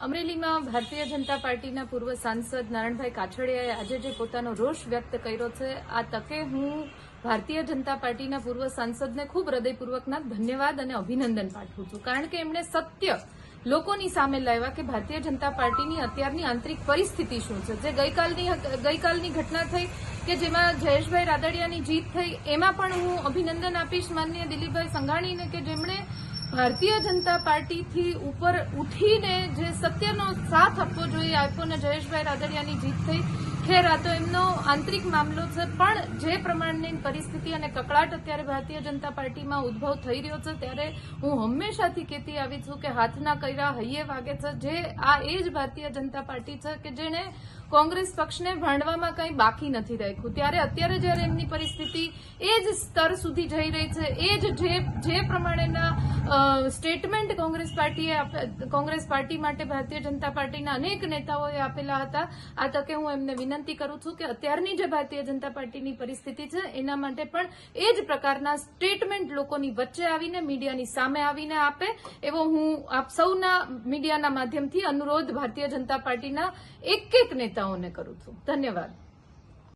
અમરેલીમાં ભારતીય જનતા પાર્ટીના પૂર્વ સાંસદ નારણભાઈ કાછડિયાએ આજે જે પોતાનો રોષ વ્યક્ત કર્યો છે, આ તકે હું ભારતીય જનતા પાર્ટીના પૂર્વ સાંસદને ખૂબ હૃદયપૂર્વકના ધન્યવાદ અને અભિનંદન પાઠવું છું, કારણ કે એમણે સત્ય લોકોની સામે લાવ્યા કે ભારતીય જનતા પાર્ટીની અત્યારની આંતરિક પરિસ્થિતિ શું છે. જે ગઈકાલની ઘટના થઈ કે જેમાં જયેશભાઈ રાદડિયાની જીત થઈ, એમાં પણ હું અભિનંદન આપીશ માનનીય દિલીપભાઈ સંઘાણીને કે જેમણે ભારતીય જનતા પાર્ટીથી ઉપર ઉઠીને જે સત્યનો સાથ આપવો જોઈએ આપ્યો ને જયેશભાઈ રાદડિયાની જીત થઈ. ખેર આ તો એમનો આંતરિક મામલો છે, પણ જે પ્રમાણની પરિસ્થિતિ અને કકળાટ અત્યારે ભારતીય જનતા પાર્ટીમાં ઉદ્ભવ થઈ રહ્યો છે, ત્યારે હું હંમેશાથી કહેતી આવી છું કે હાથના કર્યા હૈયે વાગે છે. જે આ એ જ ભારતીય જનતા પાર્ટી છે કે જેણે કોંગ્રેસ પક્ષને ભાંડવામાં કંઈ બાકી નથી રાખ્યું. ત્યારે અત્યારે જયારે એમની પરિસ્થિતિ એ જ સ્તર સુધી જઈ રહી છે, એ જ જે પ્રમાણેના સ્ટેટમેન્ટ કોંગ્રેસ પાર્ટી માટે ભારતીય જનતા પાર્ટીના અનેક નેતાઓએ આપેલા હતા, આ તકે હું એમને વિનંતી કરું છું કે અત્યારની જે ભારતીય જનતા પાર્ટીની પરિસ્થિતિ છે એના માટે પણ એ જ પ્રકારના સ્ટેટમેન્ટ લોકોની વચ્ચે આવીને મીડિયાની સામે આવીને આપે, એવો હું આપ સૌના મીડિયાના માધ્યમથી અનુરોધ ભારતીય જનતા પાર્ટીના એક નેતાઓને કરું છું. ધન્યવાદ.